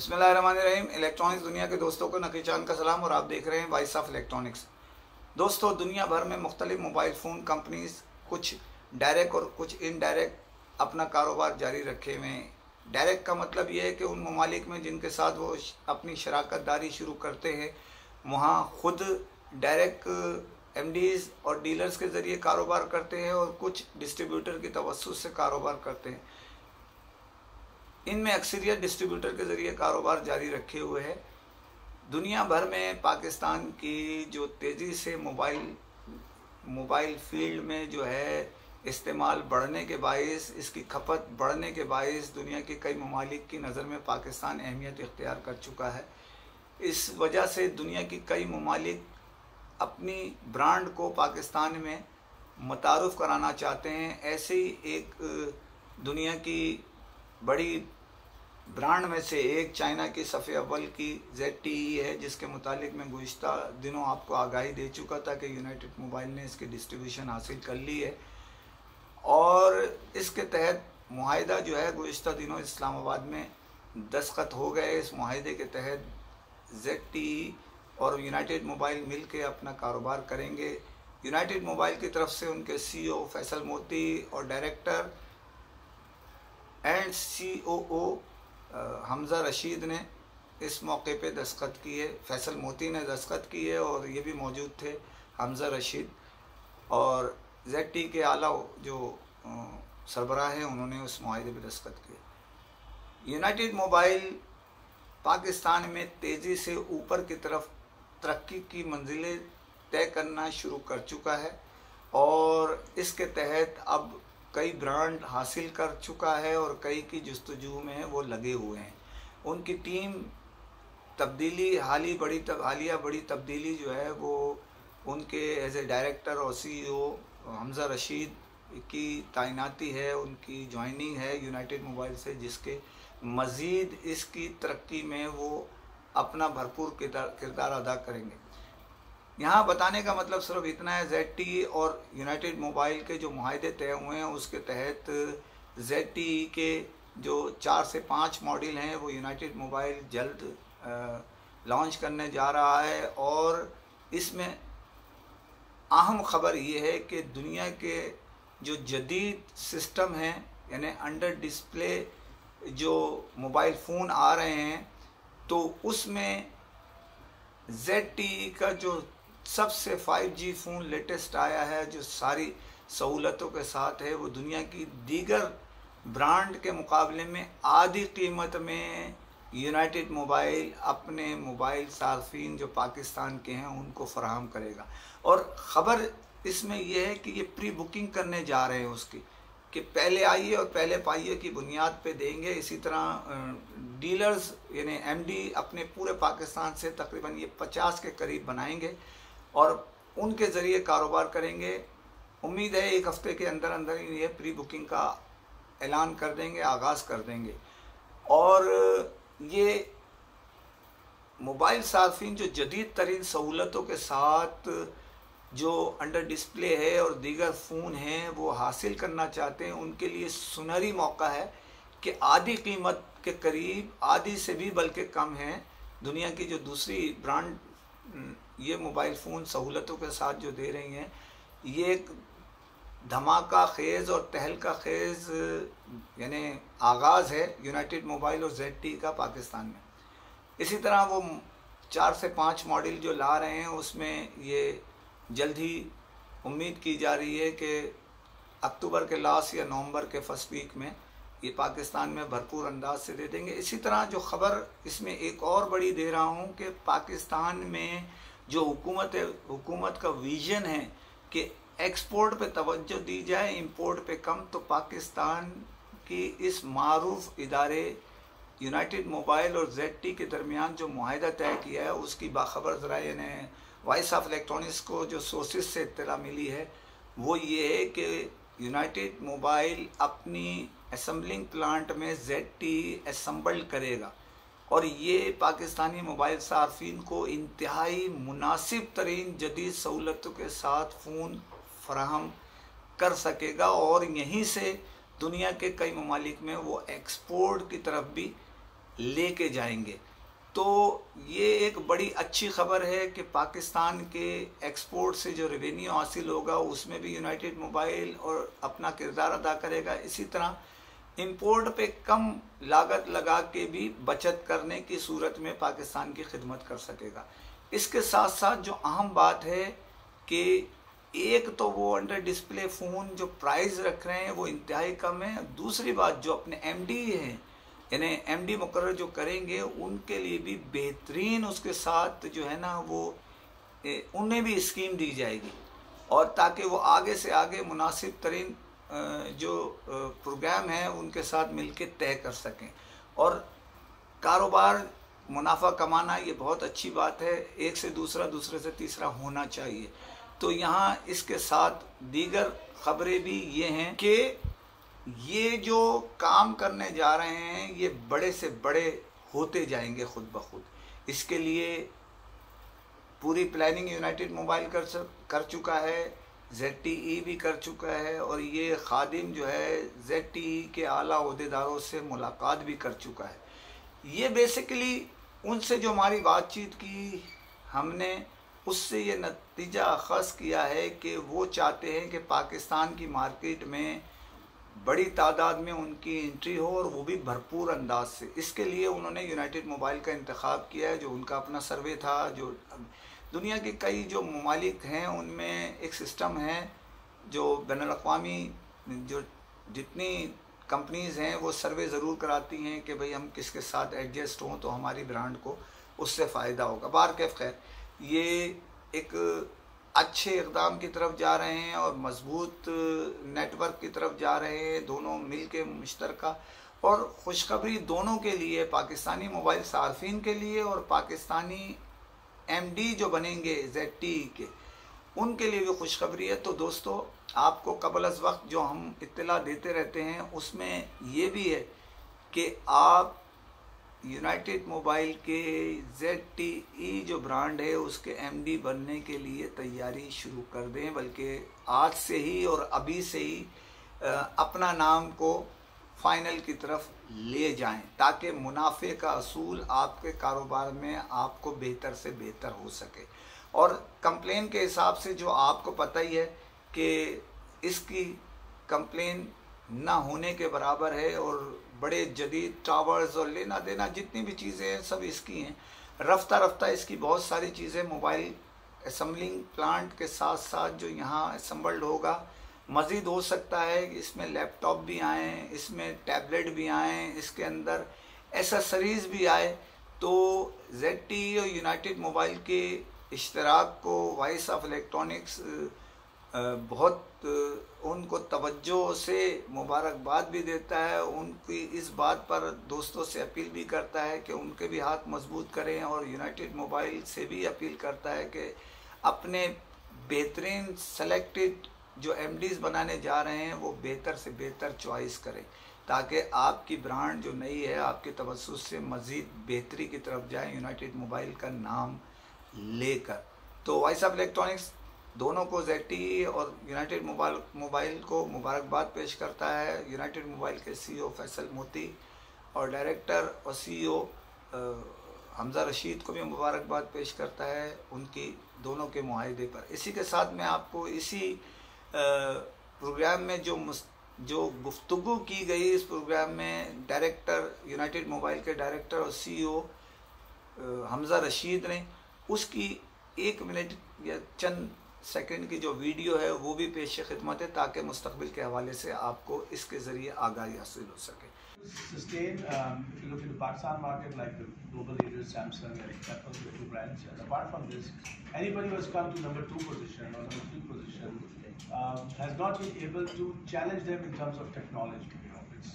बिस्मिल्लाहिर्रहमानिर्रहीम। इलेक्ट्रॉनिक्स दुनिया के दोस्तों को नकी चांद का सलाम और आप देख रहे हैं वॉइस ऑफ इलेक्ट्रॉनिक्स। दोस्तों, दुनिया भर में मुख्तलिफ मोबाइल फ़ोन कंपनीज कुछ डायरेक्ट और कुछ इनडायरेक्ट अपना कारोबार जारी रखे हुए हैं। डायरेक्ट का मतलब ये है कि उन ममालिक में जिनके साथ वो अपनी शराकत दारी शुरू करते हैं वहाँ ख़ुद डायरेक्ट एमडीज़ और डीलर्स के ज़रिए कारोबार करते हैं और कुछ डिस्ट्रीब्यूटर की तवस्सुत से कारोबार करते हैं। इनमें अक्सरियत डिस्ट्रीब्यूटर के ज़रिए कारोबार जारी रखे हुए है। दुनिया भर में पाकिस्तान की जो तेज़ी से मोबाइल फील्ड में जो है इस्तेमाल बढ़ने के बाइस, इसकी खपत बढ़ने के बाइस दुनिया के कई ममालिक की नज़र में पाकिस्तान अहमियत इख्तियार कर चुका है। इस वजह से दुनिया की कई ममालिक अपनी ब्रांड को पाकिस्तान में मुतारुफ़ कराना चाहते हैं। ऐसे ही एक दुनिया की बड़ी ब्रांड में से एक चाइना की सफ़े अव्वल की ZTE है, जिसके मुतालिक मैं गुज़िश्ता दिनों आपको आगाही दे चुका था कि यूनाइटेड मोबाइल ने इसकी डिस्ट्रीब्यूशन हासिल कर ली है और इसके तहत मुआहिदा जो है गुज़िश्ता दिनों इस्लामाबाद में दस्तखत हो गए। इस मुआहिदे के तहत ZTE और यूनाइटेड मोबाइल मिल के अपना कारोबार करेंगे। यूनाइटेड मोबाइल की तरफ से उनके CEO फैसल मोती और director and COO Hamza Rashid ने इस मौके पे दस्तखत किए। फैसल मोती ने दस्तखत किए और ये भी मौजूद थे हमज़ा रशीद, और ZTE के आला जो सरबराह हैं उन्होंने उस मुआहिदे पे दस्तखत किए। यूनाइटेड मोबाइल पाकिस्तान में तेज़ी से ऊपर की तरफ तरक्की की मंजिलें तय करना शुरू कर चुका है और इसके तहत अब कई ब्रांड हासिल कर चुका है और कई की जस्तजू में वो लगे हुए हैं। उनकी टीम तब्दीली हालिया बड़ी तब्दीली जो है वो उनके एज ए डायरेक्टर और CEO हमज़ा रशीद की तैनाती है, उनकी ज्वाइनिंग है यूनाइटेड मोबाइल से, जिसके मज़ीद इसकी तरक्की में वो अपना भरपूर किरदार अदा करेंगे। यहाँ बताने का मतलब सिर्फ इतना है, ZTE और यूनाइटेड मोबाइल के जो मुआहिदे तय हुए हैं उसके तहत ZTE के जो 4 से 5 मॉडल हैं वो यूनाइटेड मोबाइल जल्द लॉन्च करने जा रहा है। और इसमें अहम ख़बर ये है कि दुनिया के जो जदीद सिस्टम हैं, यानी अंडर डिस्प्ले जो मोबाइल फ़ोन आ रहे हैं, तो उसमें ZTE का जो सबसे 5G फ़ोन लेटेस्ट आया है, जो सारी सहूलतों के साथ है, वो दुनिया की दीगर ब्रांड के मुकाबले में आधी कीमत में यूनाइटेड मोबाइल अपने मोबाइल सार्फिन जो पाकिस्तान के हैं उनको फराहम करेगा। और ख़बर इसमें यह है कि ये प्री बुकिंग करने जा रहे हैं उसकी, कि पहले आइए और पहले पाइए की बुनियाद पे देंगे। इसी तरह डीलर्स यानी MD अपने पूरे पाकिस्तान से तकरीबन ये 50 के करीब बनाएंगे और उनके ज़रिए कारोबार करेंगे। उम्मीद है एक हफ़्ते के अंदर अंदर ही ये प्री बुकिंग का ऐलान कर देंगे, आगाज़ कर देंगे। और ये मोबाइल सार्फिन जो जदीद तरीन सहूलतों के साथ जो अंडर डिस्प्ले है और दीगर फ़ोन हैं वो हासिल करना चाहते हैं, उनके लिए सुनहरी मौका है कि आधी कीमत के करीब, आधी से भी बल्कि कम है, दुनिया की जो दूसरी ब्रांड ये मोबाइल फ़ोन सहूलतों के साथ जो दे रही हैं, ये एक धमाका खेज़ और तहलका खेज़ यानी आगाज़ है यूनाइटेड मोबाइल और ZTE का पाकिस्तान में। इसी तरह वो 4 से 5 मॉडल जो ला रहे हैं उसमें ये जल्द ही उम्मीद की जा रही है कि अक्टूबर के लास्ट या नवंबर के फर्स्ट वीक में ये पाकिस्तान में भरपूर अंदाज से दे देंगे। इसी तरह जो ख़बर इसमें एक और बड़ी दे रहा हूँ कि पाकिस्तान में जो हुकूमत का विज़न है कि एक्सपोर्ट पे तवज्जो दी जाए, इंपोर्ट पे कम, तो पाकिस्तान की इस मारूफ इदारे यूनाइटेड मोबाइल और ZTE के दरमियान जो मुआहिदा तय किया है उसकी बाखबर ज़राए ने वॉइस ऑफ इलेक्ट्रॉनिक्स को जो सोर्सेज से इत्तला मिली है वो ये है कि यूनाइटेड मोबाइल अपनी असम्बलिंग प्लांट में ZTE असम्बल करेगा और ये पाकिस्तानी मोबाइल सार्फिन को इंतहाई मुनासिब तरीन जदीद सहूलतों के साथ फ़ोन फराहम कर सकेगा और यहीं से दुनिया के कई ममालिक में वो एक्सपोर्ट की तरफ भी लेके जाएंगे। तो ये एक बड़ी अच्छी खबर है कि पाकिस्तान के एक्सपोर्ट से जो रेवेन्यू हासिल होगा उसमें भी यूनाइटेड मोबाइल और अपना किरदार अदा करेगा। इसी तरह इंपोर्ट पे कम लागत लगा के भी बचत करने की सूरत में पाकिस्तान की खिदमत कर सकेगा। इसके साथ साथ जो अहम बात है कि एक तो वो अंडर डिस्प्ले फ़ोन जो प्राइस रख रहे हैं वो इंतहाई कम है। दूसरी बात, जो अपने एमडी हैं, यानी एमडी मुकर्रर जो करेंगे उनके लिए भी बेहतरीन उसके साथ जो है ना वो उन्हें भी स्कीम दी जाएगी, और ताकि वो आगे से आगे मुनासिब तरीन जो प्रोग्राम है उनके साथ मिलकर तय कर सकें। और कारोबार मुनाफा कमाना ये बहुत अच्छी बात है, एक से दूसरा, दूसरे से तीसरा होना चाहिए। तो यहाँ इसके साथ दीगर खबरें भी ये हैं कि ये जो काम करने जा रहे हैं ये बड़े से बड़े होते जाएंगे खुद ब खुद। इसके लिए पूरी प्लानिंग यूनाइटेड मोबाइल कर चुका है, ZTE भी कर चुका है, और ये खादिम जो है ZTE के आला ओहदेदारों से मुलाकात भी कर चुका है। ये बेसिकली उनसे जो हमारी बातचीत की हमने, उससे ये नतीजा अख़ज़ किया है कि वो चाहते हैं कि पाकिस्तान की मार्केट में बड़ी तादाद में उनकी एंट्री हो, और वो भी भरपूर अंदाज से। इसके लिए उन्होंने यूनाइटेड मोबाइल का इंतखाब किया है, जो उनका अपना सर्वे था। जो दुनिया के कई जो ममालिक हैं उनमें एक सिस्टम है जो बैनुल-अक़वामी जो जितनी कंपनीज़ हैं वो सर्वे ज़रूर कराती हैं कि भाई हम किसके साथ एडजस्ट हों तो हमारी ब्रांड को उससे फ़ायदा होगा। बारकैफ़ खैर ये एक अच्छे इक़दाम की तरफ जा रहे हैं और मज़बूत नेटवर्क की तरफ जा रहे हैं, दोनों मिल के मुश्तरका। और खुशखबरी दोनों के लिए, पाकिस्तानी मोबाइल सार्फिन के लिए और पाकिस्तानी MD जो बनेंगे ZTE के, उनके लिए भी खुशखबरी है। तो दोस्तों, आपको कबल अज़ वक्त जो हम इत्तला देते रहते हैं उसमें ये भी है कि आप यूनाइटेड मोबाइल के ZTE जो ब्रांड है उसके MD बनने के लिए तैयारी शुरू कर दें, बल्कि आज से ही और अभी से ही अपना नाम को फाइनल की तरफ ले जाएं, ताकि मुनाफे का असूल आपके कारोबार में आपको बेहतर से बेहतर हो सके। और कंप्लेन के हिसाब से जो आपको पता ही है कि इसकी कंप्लेन ना होने के बराबर है, और बड़े जदीद टावर्स और लेना देना जितनी भी चीज़ें हैं सब इसकी हैं। रफ्ता रफ्ता इसकी बहुत सारी चीज़ें मोबाइल असम्बलिंग प्लांट के साथ साथ जो यहाँ असम्बल्ड होगा मज़ीद हो सकता है कि इसमें लैपटॉप भी आएँ, इसमें टैबलेट भी आएँ, इसके अंदर एसेसरीज़ भी आए। तो ZTE और यूनाइटेड मोबाइल के इश्तराक को वॉइस ऑफ इलेक्ट्रॉनिक्स बहुत उनको तवज्जो से मुबारकबाद भी देता है। उनकी इस बात पर दोस्तों से अपील भी करता है कि उनके भी हाथ मजबूत करें, और यूनाइटेड मोबाइल से भी अपील करता है कि अपने बेहतरीन सेलेक्टेड जो MDs बनाने जा रहे हैं वो बेहतर से बेहतर चॉइस करें, ताकि आपकी ब्रांड जो नई है आपके तवज्जुह से मज़ीद बेहतरी की तरफ जाए यूनाइटेड मोबाइल का नाम लेकर। तो वॉइस ऑफ इलेक्ट्रॉनिक्स दोनों को ZTE और यूनाइटेड मोबाइल को मुबारकबाद पेश करता है। यूनाइटेड मोबाइल के CEO फैसल मोती और डायरेक्टर और CEO हमज़ा रशीद को भी मुबारकबाद पेश करता है उनकी दोनों के मुआहदे पर। इसी के साथ मैं आपको इसी प्रोग्राम में जो गुफ्तगू की गई, इस प्रोग्राम में डायरेक्टर यूनाइटेड मोबाइल के डायरेक्टर और CEO हमज़ा रशीद ने, उसकी 1 मिनट या चंद सेकंड की जो वीडियो है वो भी पेश खिदमत है, ताकि मुस्तकबिल के हवाले से आपको इसके ज़रिए आगाही हासिल हो सके। Sustain, if you look at the Pakistan market, like the global leaders, Samsung and Apple, the two brands. And apart from this, anybody who has come to number 2 position or number 3 position has not been able to challenge them in terms of technology. It's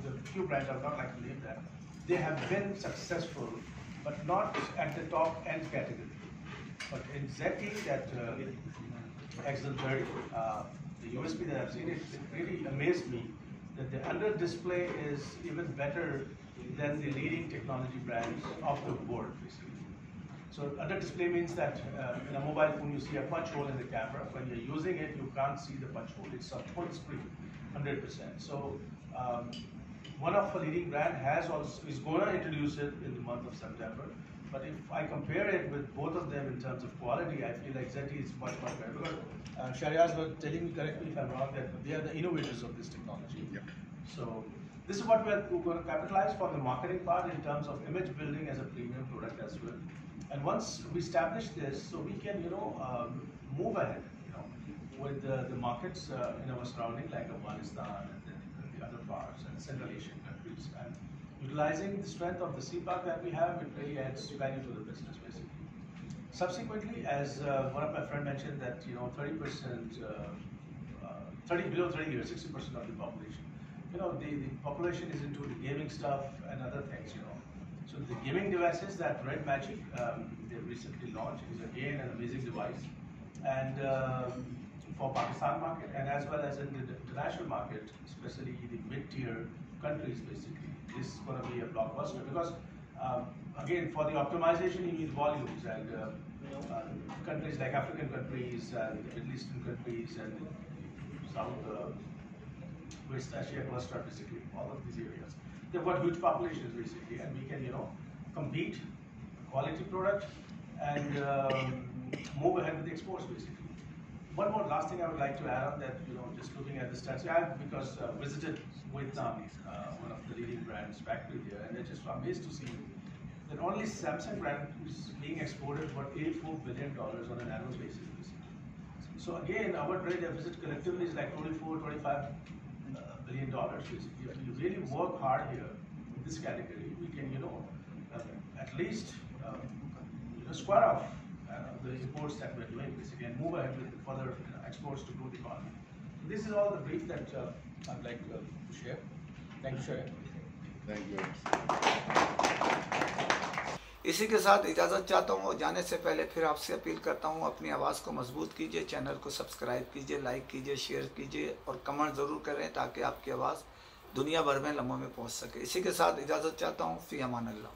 the few brands, I would not like to name that. They have been successful, but not at the top end category. But in ZTE, that XL30, the USB that I've seen, it really amazed me that the under display is even better than the leading technology brands of the world, basically. So under display means that in a mobile phone you see a punch hole in the camera. When you're using it, you can't see the punch hole. It's a full screen, 100%. So one of a leading brand is going to introduce it in the month of September. But if I compare it with both of them in terms of quality, I feel like ZTE is much better. Because Shahryaz was telling me, correct me if I'm wrong, that they are the innovators of this technology. Yeah. So this is what we're going to capitalize for the marketing part in terms of image building as a premium product as well. And once we establish this, so we can move ahead, with the markets in our surrounding, like Afghanistan and then the other parts and Central Asian countries. And utilizing the strength of the CPAC that we have, it really adds value to the business, basically. Subsequently, as one of my friends mentioned, that 30%, 30 below 30 years, 60% of the population. The population is into the gaming stuff and other things. So the gaming devices that Red Magic they recently launched is again an amazing device, and for Pakistan market and as well as in the international market, especially the mid-tier countries, basically, this is going to be a blockbuster because again, for the optimization you need volumes, and countries like African countries and the Middle Eastern countries and South West Asia cluster, basically, all of these areas. They've got huge populations, basically, and we can, compete, quality product, and move ahead with the exports, basically. One more last thing I would like to add on that, just looking at the stats, I visited Vietnam, one of the leading brands factory there, and they're just amazed to see that only Samsung brand is being exported for $84 billion on an annual basis. So again, our trade deficit collectively is like $25 billion. Basically, if you really work hard here in this category, we can, at least square off the imports that we're doing, basically, and move ahead with further exports to grow the economy. So this is all the brief that I'd like to share. Thank you, Shahryaz. Thank you. इसी के साथ इजाज़त चाहता हूँ। जाने से पहले फिर आपसे अपील करता हूँ, अपनी आवाज़ को मजबूत कीजिए, चैनल को सब्सक्राइब कीजिए, लाइक कीजिए, शेयर कीजिए और कमेंट ज़रूर करें ताकि आपकी आवाज़ दुनिया भर में लम्हों में पहुँच सके। इसी के साथ इजाज़त चाहता हूँ। फ़ी अमान अल्लाह।